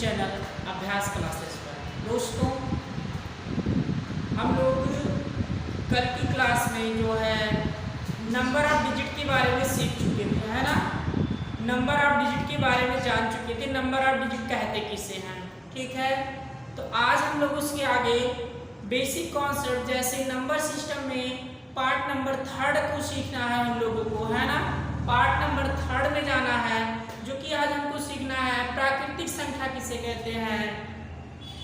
Channel अभ्यास classes पर। दोस्तों, हम लोग कल की क्लास में जो है नंबर ऑफ डिजिट के बारे में सीख चुके थे, है ना। नंबर ऑफ डिजिट के बारे में जान चुके थे, नंबर ऑफ डिजिट कहते किसे हैं, ठीक है। तो आज हम लोग उसके आगे बेसिक कॉन्सेप्ट जैसे नंबर सिस्टम में पार्ट नंबर 3 को सीखना है हम लोगों को, है ना। पार्ट नंबर 3 में जाना है, जो कि आज हमको सीखना है प्राकृतिक संख्या किसे कहते हैं,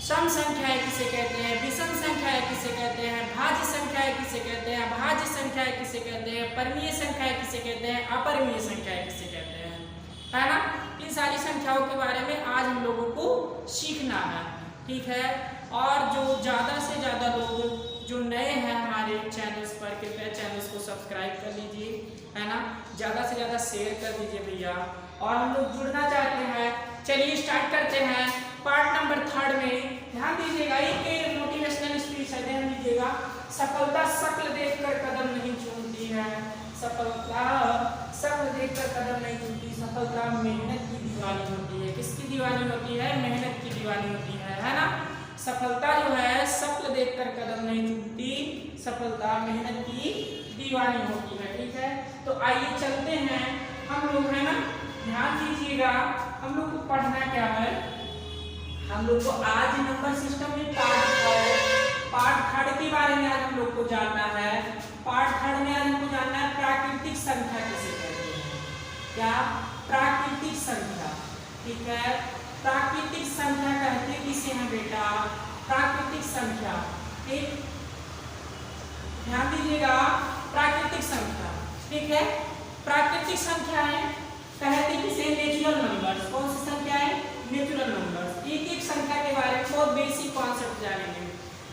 सम संख्याएं किसे कहते हैं, विषम संख्याएं किसे कहते हैं, भाज्य संख्याएं किसे कहते हैं, अभाज्य संख्याएं किसे कहते हैं, परिमेय संख्याएं किसे कहते हैं, अपरिमेय संख्याएं किसे कहते हैं, है ना। इन सारी संख्याओं के बारे में आज हम लोगों को सीखना है, ठीक है। और जो ज़्यादा से ज़्यादा लोग जो नए हैं हमारे चैनल्स पर, कृपया चैनल्स को सब्सक्राइब कर लीजिए, है ना। ज़्यादा से ज़्यादा शेयर कर दीजिए भैया। और हम लोग जुड़ना चाहते हैं, चलिए स्टार्ट करते हैं पार्ट नंबर 3 में। ध्यान दीजिएगा, एक मोटिवेशनल स्पीच है, ध्यान दीजिएगा। सफलता शक्ल देखकर कदम नहीं चूमती है, सफलता शक्ल देखकर कदम नहीं चूमती, सफलता मेहनत की दीवानी होती है। किसकी दीवानी होती है? मेहनत की दीवानी होती है ना। सफलता जो है शक्ल देखकर कदम नहीं चूमती, सफलता मेहनत की दीवानी होती है, ठीक है। तो आइए चलते हैं हम लोग, है ना। ध्यान दीजिएगा, हम लोग को पढ़ना क्या है, हम लोग को आज नंबर सिस्टम में पार्ट 3 के बारे में आज हम लोग को जानना है। पार्ट 3 में आज हमको जानना है प्राकृतिक संख्या किसे कहते हैं। क्या? प्राकृतिक संख्या, ठीक है। प्राकृतिक संख्या कहते किसे हैं बेटा? प्राकृतिक संख्या, ठीक। ध्यान दीजिएगा, प्राकृतिक संख्या, ठीक है। प्राकृतिक संख्याएं कहते किसे? Natural numbers. कौन सी संख्या है? Natural numbers. एक एक संख्या के बारे में बहुत बेसिक कॉन्सेप्ट जानेंगे।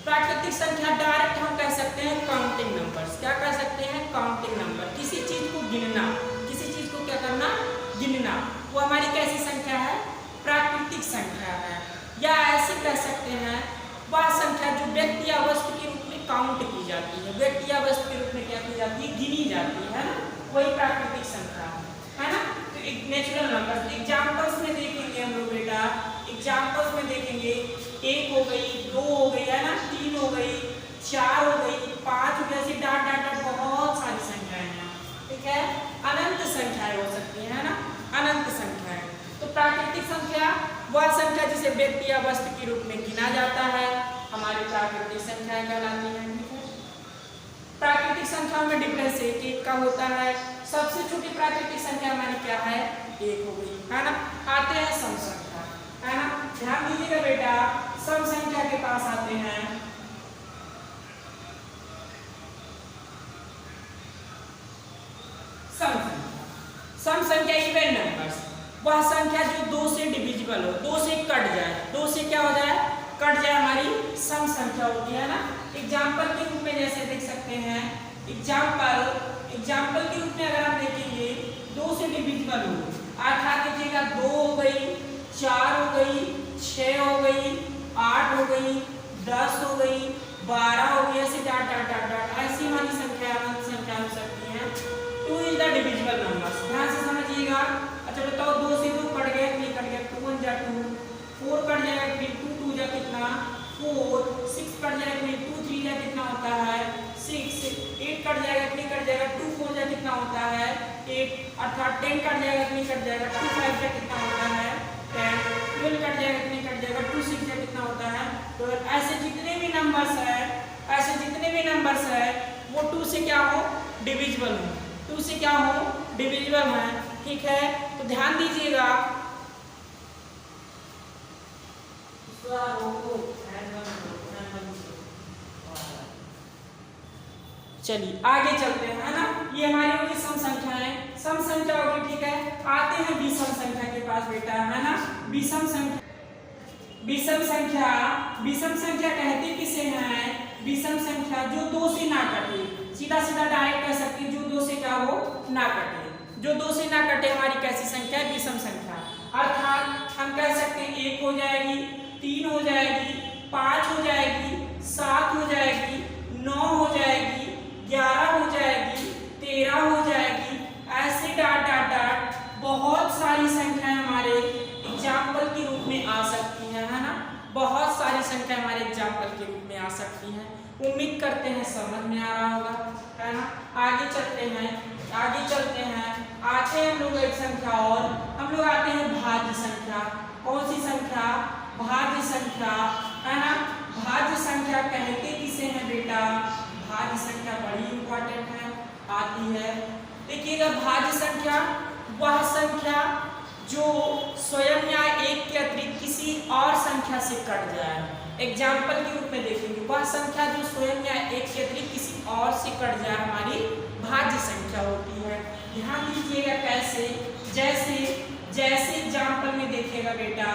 प्राकृतिक संख्या डायरेक्ट हम कह सकते हैं काउंटिंग नंबर्स। क्या कह सकते हैं? Counting number. किसी चीज को गिनना, किसी चीज को क्या करना? गिनना। वो हमारी कैसी संख्या है? प्राकृतिक संख्या है। या ऐसे कह सकते हैं वह संख्या जो व्यक्ति या वस्तु के रूप में काउंट की जाती है, व्यक्ति या वस्तु के रूप में क्या की जाती है? गिनी जाती है ना, वही प्राकृतिक संख्या है ना। तो एक नेचुरल नंबर एग्जांपल्स में देखेंगे हम लोग बेटा, एग्जांपल्स में देखेंगे 1 हो गई, 2 हो गई, है ना, 3 हो गई, 4 हो गई, 5 हो गई, ऐसी डाट डाट डाट बहुत सारी संख्याएं हैं, ठीक है। अनंत संख्याएं हो सकती है ना, अनंत संख्याएं। तो प्राकृतिक संख्या वह संख्या जिसे व्यक्ति या वस्तु के रूप में गिना जाता है, हमारी प्राकृतिक संख्याएं कहलाती हैं, ठीक है। प्राकृतिक संख्याओं में डिफरेंस एक का होता है। सबसे छोटी प्राकृतिक संख्या हमारी क्या है? 1 हो गई, है ना। आते हैं सम संख्या, है ना। ध्यान दीजिएगा बेटा, सम संख्या के पास आते हैं। सम संख्या इवन नंबर्स, वह संख्या जो 2 से डिविजिबल हो, 2 से कट जाए, 2 से क्या हो जाए? कट जाए, हमारी सम संख्या होती है ना। एग्जाम्पल के रूप में जैसे देख सकते हैं, एग्जाम्पल के रूप में अगर हम देखेंगे 2 से डिविजिबल हो, अर्थात देखिएगा 2 हो गई, 4 हो गई, 6 हो गई, 8 हो गई, 10 हो गई, 12 हो गई, ऐसे डाट डाट डाट डाट ऐसी हमारी संख्या अनंत संख्या हो सकती है। 2 इज द डिविजिबल नंबर्स। ध्यान से समझिएगा। अच्छा बताओ, 2 से 2 कट गया, नहीं कट गया, 2 1 जा 2, 4 कट जाएगा, फिर 2 2 जा कितना? 4, 6 कट जाएगा, नहीं 2 3 जा कितना होता है? 6, 8 कट जाएगा, नहीं कट जाएगा, 2 4 जा कितना होता है? 8, अर्थात 10 कट जाएगा, नहीं कट जाएगा, 2 5 जा कितना होता है? 10, 12 कट जाएगा, नहीं कट जाएगा, 2 6 जा कितना होता है? 12। ऐसे जितने भी नंबर्स है, ऐसे जितने भी नंबर्स है, वो 2 से क्या हो? डिविजिबल हो, 2 से क्या हो? डिविजिबल है, ठीक है। तो ध्यान दीजिएगा, चलिए आगे चलते हैं, है ना। ये हमारी होगी सम संख्याएं, सम संख्या होगी, ठीक है। आते हैं विषम संख्या के पास बेटा, है ना। विषम संख्या, विषम संख्या कहते किसे हैं? विषम संख्या जो 2 से ना कटे, सीधा सीधा डायरेक्ट कह सकते हैं, जो 2 से क्या हो? ना कटे, जो 2 से ना कटे हमारी कैसी संख्या है? विषम संख्या। अर्थात हम कह सकते हैं 1 हो जाएगी, 3 हो जाएगी, 5 हो जाएगी, 7 हो जाएगी, 9 हो जाएगी, 11 हो जाएगी, 13 हो जाएगी, ऐसे डाट डाट डाट बहुत सारी संख्याएं हमारे एग्जाम्पल के रूप में आ सकती हैं, है ना। बहुत सारी संख्या हमारे एग्जाम्पल के रूप में आ सकती हैं। उम्मीद करते हैं समझ में आ रहा होगा, है ना। आगे चलते हैं, आते हैं हम लोग एक संख्या और, हम लोग आते हैं भाज्य संख्या। कौन सी संख्या? भाज्य संख्या, है ना। भाज्य संख्या कहते किसे हैं बेटा? भाज्य संख्या बड़ी इंपॉर्टेंट है, आती है। देखिएगा, भाज्य संख्या वह संख्या जो स्वयं या एक के अतिरिक्त किसी और संख्या से कट जाए। एग्जाम्पल के रूप में देखेंगे, वह संख्या जो स्वयं या एक के अतिरिक्त किसी और से कट जाए हमारी भाज्य संख्या होती है। ध्यान दीजिएगा कैसे, जैसे एग्जाम्पल में देखिएगा बेटा,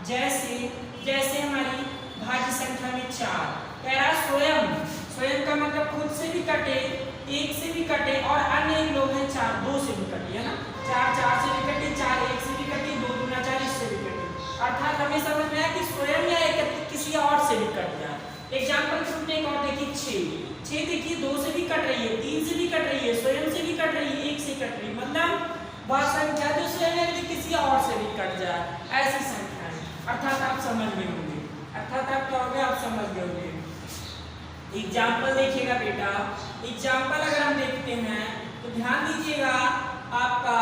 जैसे हमारी भाज्य संख्या में 4 कह रहा स्वयं का मतलब खुद से भी कटे, एक से भी कटे, और अन्य एक लोग हैं 4 2 से भी कटे, है ना। 4 से भी कटे, 4 1 से भी कटे, 2 दूना 4 इससे भी कटे। अर्थात हमें समझ में आया कि स्वयं या एक किसी और से भी कट जाए। एग्जाम्पल के रूप में एक और देखिए, 6 देखिए 2 से भी कट रही है, 3 से भी कट रही है, स्वयं से भी कट रही है, 1 से कट रही है, मतलब वह संख्या जो स्वयं या किसी और से भी कट जाए, ऐसी संख्या है। अर्थात आप समझ गए होंगे, आप क्या होंगे, आप समझ गए होंगे। एग्जाम्पल देखिएगा बेटा, एग्जाम्पल अगर हम देखते हैं तो ध्यान दीजिएगा, आपका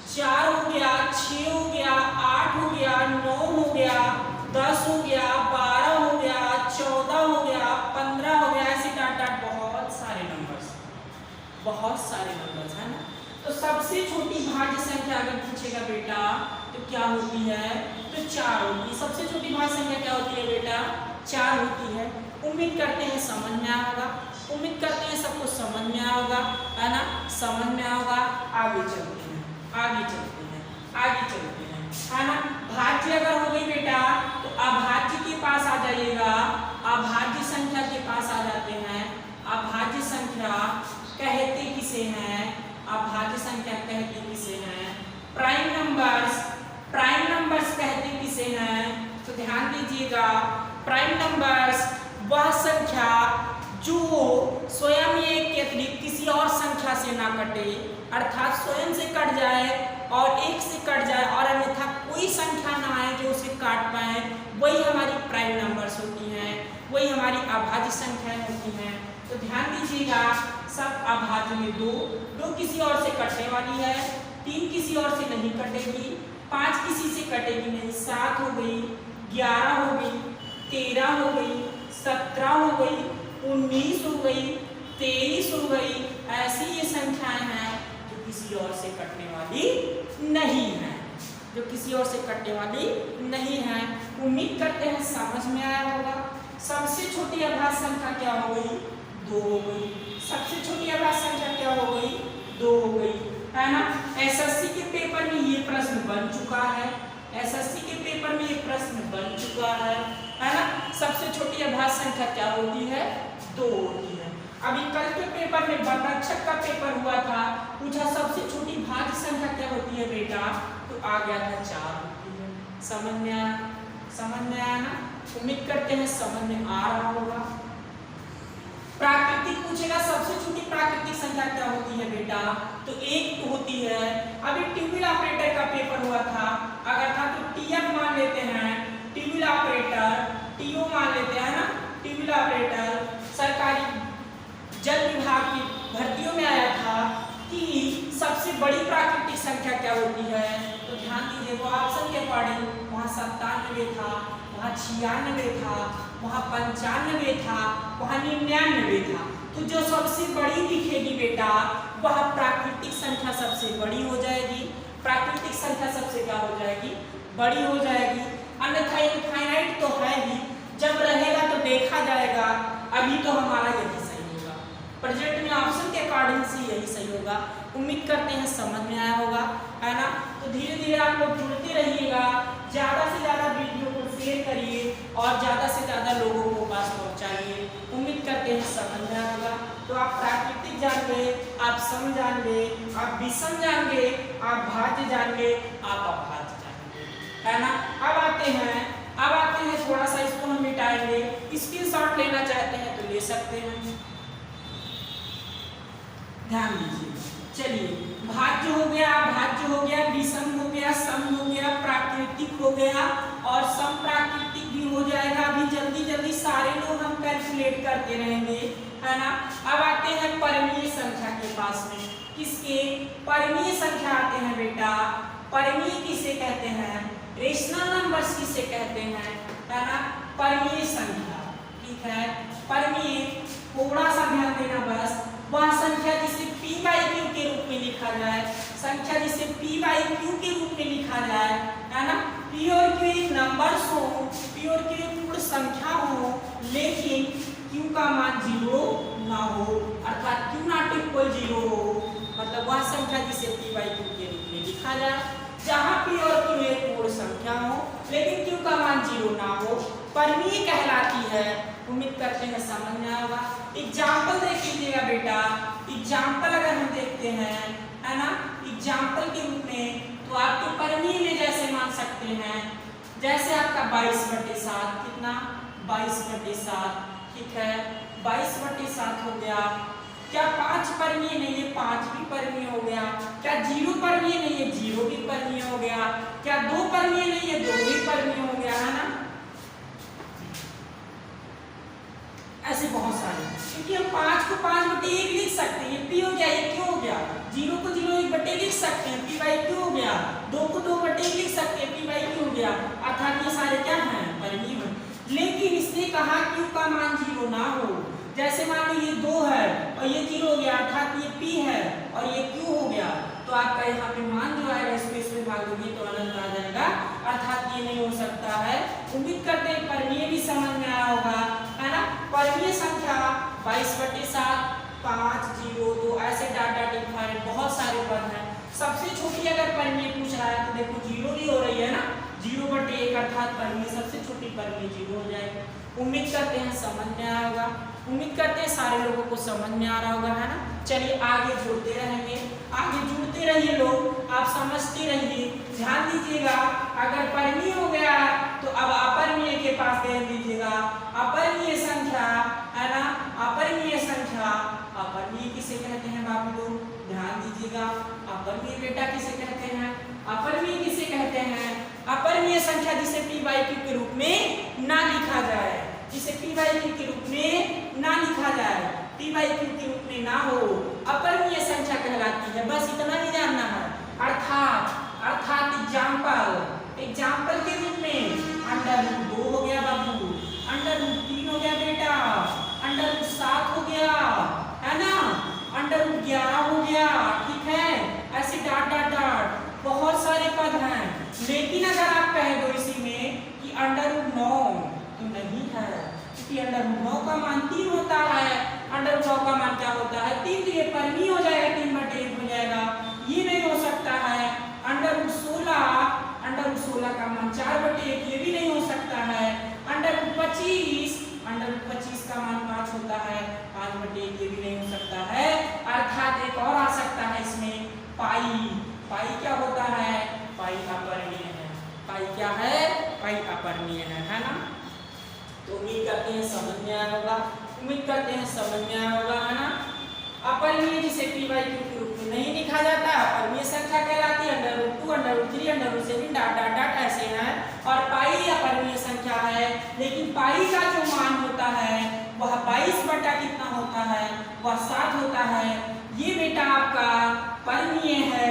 4 हो गया, 6 हो गया, 8 हो गया, 9 हो गया, 10 हो गया, 12 हो गया, 14 हो गया, 15 हो गया, ऐसे डाट बहुत सारे नंबर्स है ना। तो सबसे छोटी भाज्य संख्या अगर पूछेगा बेटा तो क्या होती है? तो 4 होती है। सबसे छोटी भाज्य संख्या क्या होती है बेटा? 4 होती है। उम्मीद करते हैं समझ में आया होगा, उम्मीद करते हैं सबको समझ में आया होगा, है ना, समझ में आया होगा। आगे चलते हैं, है ना। भाज्य अगर हो गई बेटा तो अभाज्य के पास आ जाइएगा, अभाज्य संख्या के पास आ जाते हैं। अभाज्य संख्या कहते किसे हैं? अभाज्य संख्या कहते किसे हैं? प्राइम नंबर्स कहते किसे हैं? तो ध्यान दीजिएगा, प्राइम नंबर्स वह संख्या जो स्वयं एक के अतिरिक्त किसी और संख्या से ना कटे, अर्थात स्वयं से कट जाए और एक से कट जाए और अन्यथा कोई संख्या ना आए जो उसे काट पाए, वही हमारी प्राइम नंबर्स होती हैं, वही हमारी अभाज्य संख्याएं होती हैं। तो ध्यान दीजिएगा, सब अभाज्य में 2 किसी और से कटने वाली है, 3 किसी और से नहीं कटेगी, 5 किसी से कटेगी नहीं, 7 हो गई, 11 हो गई, 13 हो गई, 17 हो गई, 19 हो गई, 23 हो गई। ऐसी ये संख्याएं हैं जो किसी और से कटने वाली नहीं है, नहीं है। उम्मीद करते हैं समझ में आया होगा। सबसे छोटी अभाज्य संख्या क्या हो गई? 2 हो गई। सबसे छोटी अभाज्य संख्या क्या हो गई? 2 हो गई, है ना। एसएससी के पेपर में ये प्रश्न बन चुका है, है ना। सबसे छोटी अभाज्य संख्या क्या होती है? 2 होती है। अभी कल के पेपर में वनरक्षक का पेपर हुआ था, पूछा सबसे छोटी भाज्य संख्या क्या होती है बेटा, तो आ गया था 4 होती है। समझ में आया ना। उम्मीद करते हैं समझ में आ रहा होगा। प्राकृतिक पूछेगा, सबसे छोटी प्राकृतिक संख्या क्या होती है बेटा, तो 1 होती है। अभी ट्यूबवेल ऑपरेटर का पेपर हुआ था, अगर था तो टीएफ मान लेते हैं, ट्यूबवेल ऑपरेटर, टीओ मान लेते हैं ना। ट्यूबवेल ऑपरेटर सरकारी जल विभाग की भर्तियों में आया था कि सबसे बड़ी प्राकृतिक संख्या क्या होती है, तो ध्यान दीजिए, वो ऑप्शन के अकॉर्डिंग वहाँ 97 था, वहाँ 96 था, वहाँ 95 था, वहाँ 99 था। तो जो सबसे बड़ी दिखेगी बेटा वह प्राकृतिक संख्या सबसे बड़ी हो जाएगी, प्राकृतिक संख्या सबसे क्या हो जाएगी? बड़ी हो जाएगी। अन्यथा इनफाइनाइट तो है ही, जब रहेगा तो देखा जाएगा। अभी तो हमारा यही सही होगा, प्रेजेंट में ऑप्शन के अकॉर्डिंग से यही सही होगा। उम्मीद करते हैं समझ में आया होगा, है ना। तो धीरे धीरे आप लोग जुड़ते रहिएगा, ज़्यादा से ज़्यादा वीडियो को शेयर करिए और ज़्यादा से ज़्यादा लोगों को पास पहुँचाइए। उम्मीद करते हैं समझ में आया होगा। तो आप प्राकृतिक जान गए, आप सम जान गए, आप विषम जान गए, आप भाज्य जान गए, आप अभाज्य जान गए, है ना। अब आते हैं थोड़ा सा इसको हम मिटाएंगे। स्क्रीनशॉट लेना चाहते हैं तो ले सकते हैं, ध्यान दीजिए। चलिए, भाज्य हो गया, विषम हो गया, सम हो गया, प्राकृतिक प्राकृतिक हो गया और समप्राकृतिक भी हो जाएगा। अभी जल्दी जल्दी सारे लोग हम कैलकुलेट करते रहेंगे, है ना। अब आते हैं परिमेय संख्या के पास में। किसके? परिमेय संख्या आते हैं बेटा। परिमेय किसे कहते हैं? रेशनल नंबर्स किसे कहते हैं, है ना। परिमेय संख्या, ठीक है। परिमेय थोड़ा सा ध्यान देना बस, वह संख्या जिसे p बाई क्यू के रूप में लिखा जाए, संख्या जिसे p बाई क्यू के रूप में लिखा जाए, है ना। p और q एक नंबर्स हो, p और q एक पूर्ण संख्या हो, लेकिन q का मान 0 ना हो, अर्थात q नॉट इक्वल 0 हो, मतलब वह संख्या जिसे p बाई क्यू के रूप में लिखा जाए। जहां p और q एक पूर्ण संख्या हो लेकिन q का मान 0 ना हो, परिमेय कहलाती है। उम्मीद करते हैं समझ में आएगा। एग्जाम्पल देख लीजिएगा बेटा। एग्जाम्पल अगर हम देखते हैं, है ना, एग्जाम्पल के रूप में तो आपके परिमेय में जैसे मान सकते हैं, जैसे आपका 22/7 कितना? 22/7, ठीक है। 22/7 हो गया। क्या 5 परिमेय नहीं है? 5 भी परिमेय हो गया। क्या 0 परिमेय नहीं है? 0 भी परिमेय हो गया। क्या 2 परिमेय नहीं है? 2 भी परिमेय हो गया, है ना। ऐसे बहुत सारे, क्योंकि हम 5 को 5/1 लिख सकते हैं, p हो गया, ये q हो गया। 0 को 0/1 लिख सकते हैं, p बाई q हो गया। 2 को 2/1 लिख सकते हैं, p बाई q हो गया। अर्थात ये सारे क्या हैं? परिमेय हैं। लेकिन इसने कहा q का मान 0 ना हो। जैसे मान लो ये 2 है और ये 0 हो गया, अर्थात ये p है और ये q हो गया, तो आपका यहाँ पे मान जो आएगा इसको इसमें भाग दोगे तो अनंत आ जाएगा, अर्थात ये नहीं हो सकता है। उम्मीद करते हैं परिमेय भी समझ में आया होगा, है ना। परिमेय संख्या 22/7, 5, 0, 2 ऐसे डाटा डिफाइन बहुत सारे पद हैं। सबसे छोटी अगर परिमेय पूछ रहा है तो देखो 0 भी हो रही है ना, 0/1 अर्थात परिमेय सबसे छोटी परिमेय 0 हो जाएगी। उम्मीद करते हैं समझ में आया होगा। उम्मीद करते हैं सारे लोगों को समझ में आ रहा होगा, है ना। चलिए आगे जुड़ते रहेंगे, आगे जुड़ते रहिए लोग, आप समझते रहिए। ध्यान दीजिएगा, अगर परिमेय हो गया तो अब अपरिमेय के पास ध्यान दीजिएगा। अपरिमेय संख्या, है ना, अपरिमेय संख्या, अपरिमेय किसे कहते हैं बाबू लोग? ध्यान दीजिएगा, अपरिमेय बेटा किसे कहते हैं? अपरिमेय किसे कहते हैं? अपरिमेय संख्या जिसे p बाई q के रूप में ना लिखा जाए, जिसे p बाई q के रूप में ना लिखा जाए, p बाई q के रूप में ना हो, अपरिमेय संख्या कहलाती है। बस इतना ही जानना है। अर्थात एग्जाम्पल के रूप में √2 हो गया बाबू, √3 हो गया बेटा, √7 हो गया, है ना, √11 हो गया, ठीक है। ऐसे डाट डाट डाट बहुत सारे पद हैं। लेकिन अगर आप कह दो इसी में कि √9 तो नहीं है, क्योंकि √9 का मान 3 होता है। √9 का मान क्या होता है? 3, तो ये परिमेय हो जाएगा, 3/1 हो जाएगा। ये नहीं हो सकता है। √16 का मान 4/1, ये भी नहीं हो सकता है। √25 का मान 5 होता है, 5/1, ये भी नहीं हो सकता है। अर्थात एक और आ सकता है इसमें, पाई क्या होता है? पाई अपरिमेय है। पाई क्या है? पाई अपरिमेय है ना। तो उम्मीद करते हैं समझ में आया होगा, उम्मीद करते हैं समझ में आया होगा, है ना। अपरिमेय जिसे p बाई q के रूप में नहीं लिखा जाता, अपरिमेय संख्या कहलाती है। √2, √3, √7 डाट डाट डाट ऐसे हैं। और पाई अपरिमेय संख्या है, लेकिन पाई का जो मान होता है वह 22 कितना होता है? वह 7 होता है। ये बेटा आपका परिमेय है,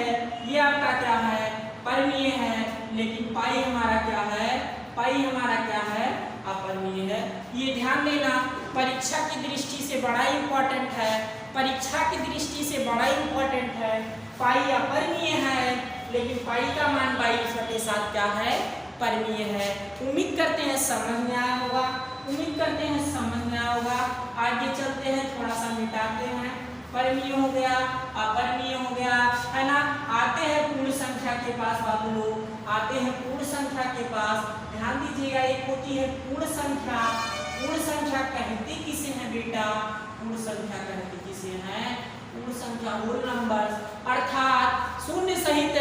ये आपका क्या है? परिमेय है। लेकिन पाई हमारा क्या है? पाई हमारा क्या है? अपरिमेय है। ये ध्यान देना, परीक्षा की दृष्टि से बड़ा इंपॉर्टेंट है, परीक्षा की दृष्टि से बड़ा इंपॉर्टेंट है। पाई अपरिमेय है, लेकिन पाई का मान 22/7 क्या है? परिमेय है। उम्मीद करते हैं समझ में आया होगा, उम्मीद करते हैं समझ में आया होगा। आगे चलते हैं, थोड़ा सा मिटाते हैं। परिमेय हो गया, अपरिमेय हो गया, है ना। आते हैं पूर्ण संख्या के पास बाबू लोग, आते हैं पूर्ण संख्या के पास। ध्यान दीजिएगा, एक होती है पूर्ण संख्या। पूर्ण संख्या कहते किसे हैं बेटा? पूर्ण संख्या कहते किसे हैं? पूर्ण संख्या होल नंबर्स, अर्थात शून्य सहित,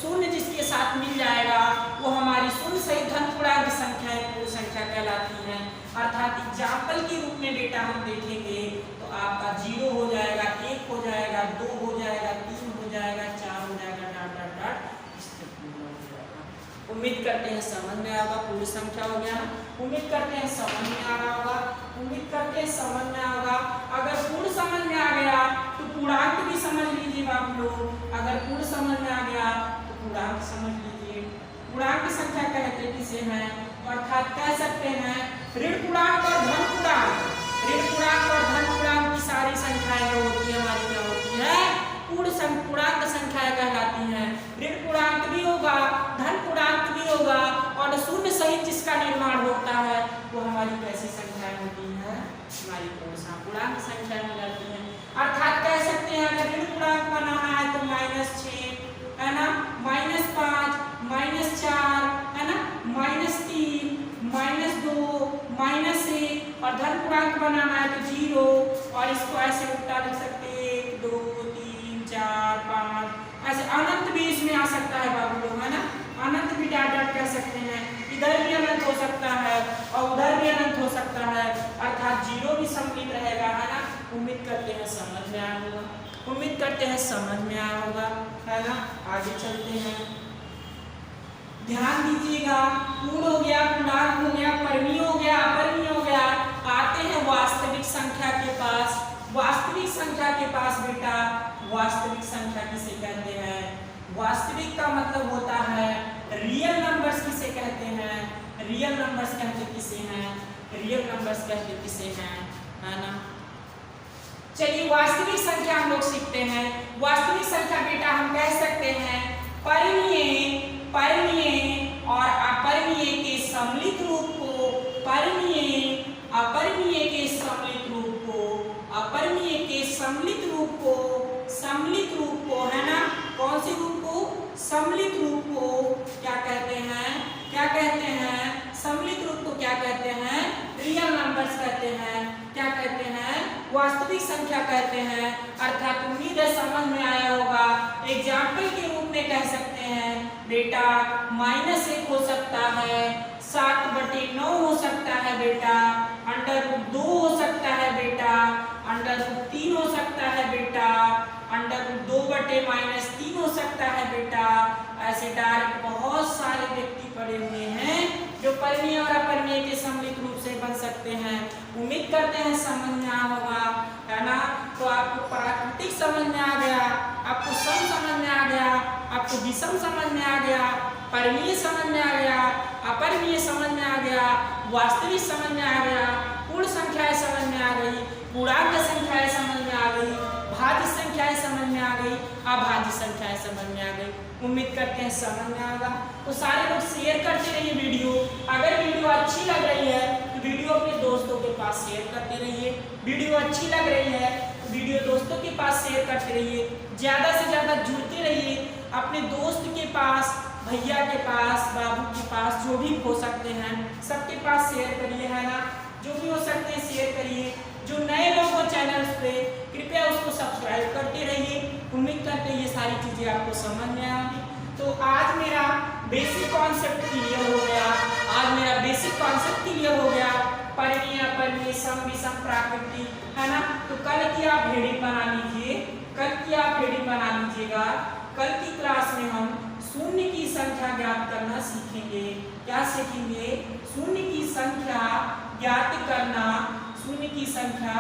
शून्य जिसके साथ मिल जाएगा वो हमारी शून्य सहित धन पूर्णांक संख्या पूर्ण संख्या कहलाती है। अर्थात एग्जाम्पल के रूप में बेटा हम देखेंगे तो आपका 0 हो जाएगा, 1 हो जाएगा, 2 हो जाएगा, 3 हो जाएगा, 4 हो जाएगा, डाट डाट डाट इस तक पूर्ण हो जाएगा। उम्मीद करते हैं समझ में आएगा। पूर्ण संख्या हो गया ना, उम्मीद करते हैं समझ में आ रहा होगा, उम्मीद करते हैं समझ में आएगा। अगर पूर्ण समझ में आ गया तो पूर्णांक भी समझ लीजिएगा आप लोग। अगर पूर्ण समझ में आ गया तो पूर्णांक समझ लीजिए। पूर्णांक संख्या कहते किसे हैं, अर्थात कह सकते हैं ऋण पूर्णांक और धन पूर्णांक। ऋण पूर्णांक और धन पूर्णांक की सारी संख्याएं जो होती है हमारी क्या होती है, पूर्णांक संख्याएं कहलाती हैं। ऋण पूर्णांक भी होगा, धन पूर्णांक भी होगा और शून्य सहित जिसका निर्माण होता है वो हमारी कैसी संख्याएं होती हैं, हमारी पूर्णांक संख्याएं हो जाती हैं। अर्थात कह सकते हैं अगर ऋण पूर्णांक बनाना है तो -6 है ना, -5, -4 है ना, -3, -2, -1 और धन पूर्णांक बनाना है तो 0 और इसको ऐसे उल्टा लिख सकते हैं 1, 2, 3, 4, 5 ऐसे अनंत भी इसमें आ सकता है बाबू लोग, है ना। अनंत भी डॉट डॉट कह सकते हैं, इधर भी अनंत हो सकता है और उधर भी अनंत हो सकता है, अर्थात 0 भी सम्मिलित रहेगा, है ना। उम्मीद करते हैं समझ में आया होगा, उम्मीद करते हैं समझ में आया होगा, है ना। आगे चलते हैं, ध्यान दीजिएगा। पूर्ण हो गया, पूर्णांक हो गया, परिमेय हो गया, अपरिमेय हो गया। आते हैं वास्तविक संख्या के पास। वास्तविक संख्या के पास बेटा, वास्तविक संख्या किसे कहते हैं, वास्तविक का मतलब होता है रियल नंबर्स किसे कहते हैं, रियल नंबर्स कहते किसे हैं, रियल नंबर्स कहते किसे हैं, है ना। चलिए वास्तविक संख्या हम लोग सीखते हैं। वास्तविक संख्या बेटा हम कह सकते हैं परिमेय और अपरिमेय के सम्मिलित रूप को, परिमेय अपरिमेय के सम्मिलित रूप को, अपरिमेय के सम्मिलित रूप को, सम्मिलित रूप को, है ना। कौन से रूप को, सम्मिलित रूप को क्या कहते हैं, क्या कहते हैं, सम्मिलित रूप को क्या कहते हैं, रियल नंबर्स कहते हैं। क्या कहते हैं, वास्तविक संख्या कहते हैं। अर्थात उम्मीद है समझ में आया होगा। एग्जाम्पल के रूप में कह सकते हैं बेटा -1 हो सकता है, 7/9 हो सकता है बेटा, √2 हो सकता है बेटा, √3 हो सकता है बेटा, √2/-3 हो सकता है बेटा। ऐसे डायरेक्ट बहुत सारे व्यक्ति पड़े हुए हैं जो परिमेय और अपरिमेय के सम्मिलित रूप से बन सकते हैं। उम्मीद करते हैं समझ में आया होगा, है ना। तो आपको प्राकृतिक समझ में आ गया, आपको सम समझ में आ गया, आपको विषम समझ में आ गया, परिमेय समझ में आ गया, अपरिमेय समझ में आ गया, वास्तविक समझ में आ गया, पूर्ण संख्याएं समझ में आ गई, पूर्णांक संख्याएं समझ में आ गई, भाज्य संख्याएं समझ में आ गई, अभाज्य संख्याएं समझ में आ गई। उम्मीद करते हैं समझ में आएगा। तो सारे लोग शेयर करते रहिए वीडियो। अगर वीडियो अच्छी लग रही है तो वीडियो अपने दोस्तों के पास शेयर करते रहिए। वीडियो अच्छी लग रही है तो वीडियो दोस्तों के पास शेयर करते रहिए। ज़्यादा से ज़्यादा जुड़ते रहिए अपने दोस्त के पास, भैया के पास, बाबू के पास, जो भी हो सकते हैं सबके पास शेयर करिए, है ना। जो भी हो सकते हैं शेयर करिए। जो नए लोग हो चैनल पे कृपया उसको सब्सक्राइब करते रहिए। उम्मीद करते हैं ये सारी चीज़ें आपको समझ में आएंगी। तो आज मेरा बेसिक कॉन्सेप्ट क्लियर हो गया, आज मेरा बेसिक कॉन्सेप्ट क्लियर हो गया, परिमेय अपरिमेय सम विषम प्राकृतिक, है ना। तो कल की आप हेडिंग बना लीजिए, कल की आप हेडिंग बना लीजिएगा। कल की क्लास में हम शून्य की संख्या ज्ञात करना सीखेंगे। क्या सीखेंगे, शून्य की संख्या ज्ञात करना, शून्य की संख्या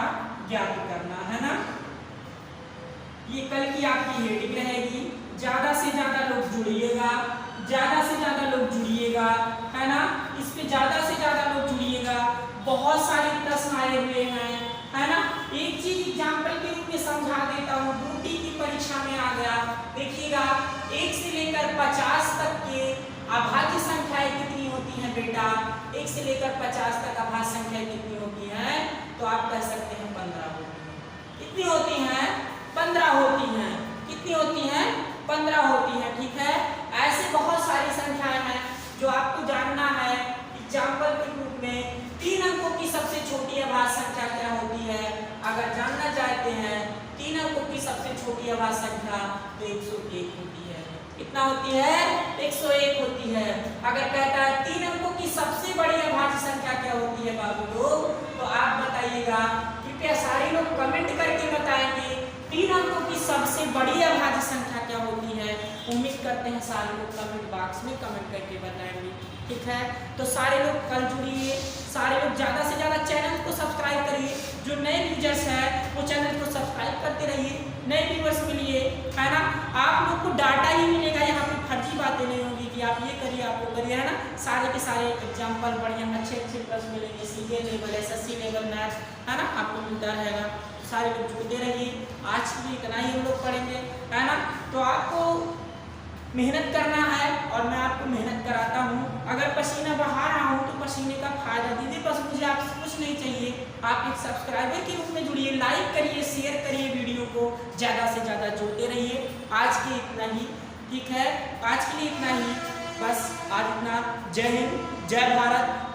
ज्ञात करना, है ना। ये कल की आपकी हेडिंग रहेगी। ज़्यादा से ज़्यादा लोग जुड़िएगा, ज़्यादा से ज़्यादा लोग जुड़िएगा, है ना। इस पे ज़्यादा से ज़्यादा लोग जुड़िएगा। बहुत सारे प्रश्न आए हुए हैं, है ना। एक चीज एग्जाम्पल के रूप में समझा देता हूँ। ड्यूटी की परीक्षा में आ गया, देखिएगा 1 से लेकर 50 तक के अभाज्य संख्याएं कितनी होती हैं बेटा, 1 से लेकर 50 तक अभाज्य संख्याएं कितनी होती हैं, तो आप कह सकते हैं 15 होती हैं। कितनी होती हैं, 15 होती हैं। कितनी होती हैं, 15 होती हैं, ठीक है। ऐसे बहुत सारी संख्याएं हैं जो आपको जानना है। एग्जाम्पल के रूप में 3 अंकों की सबसे छोटी अभाज्य संख्या क्या होती है, अगर जानना चाहते हैं 3 अंकों की सबसे छोटी अभाज्य संख्या तो 101 होती है। कितना होती है, 101 होती है। अगर कहता है 3 अंकों की सबसे बड़ी अभाज्य संख्या क्या होती है बाबू लोग, तो आप बताइएगा। कृपया सारे लोग कमेंट करके बताएंगे 3 अंकों की सबसे बड़ी अभाज्य संख्या क्या होती है। उम्मीद करते हैं सारे लोग कमेंट बॉक्स में कमेंट करके बताएंगे, ठीक है। तो सारे लोग कल जुड़िए, सारे लोग ज़्यादा से ज़्यादा चैनल को सब्सक्राइब करिए, जो नए यूजर्स हैं वो चैनल को सब्सक्राइब करते रहिए, नए व्यूवर्स के लिए, है ना। आप लोग को डाटा ही मिलेगा, यहाँ पे फर्जी बातें नहीं होगी कि आप ये करिए आप वो करिए, है ना। सारे के सारे एग्जाम्पल बढ़िया अच्छे अच्छे प्रश्न मिलेंगे, CA level SSC level math, है ना, आपको मिलता रहेगा। सारे लोग जुड़ते रहिए। आज भी इतना ही हम लोग पढ़ेंगे, है ना। तो आपको मेहनत करना है और मैं आपको मेहनत कराता हूँ। अगर पसीना बहा रहा हूँ तो पसीने का फायदा दीजिए, बस मुझे आपसे कुछ नहीं चाहिए, आप एक सब्सक्राइबर के रूप में जुड़िए, लाइक करिए, शेयर करिए, वीडियो को ज़्यादा से ज़्यादा जुड़ते रहिए। आज के इतना ही, ठीक है, आज के लिए इतना ही, बस आज इतना। जय हिंद, जय भारत।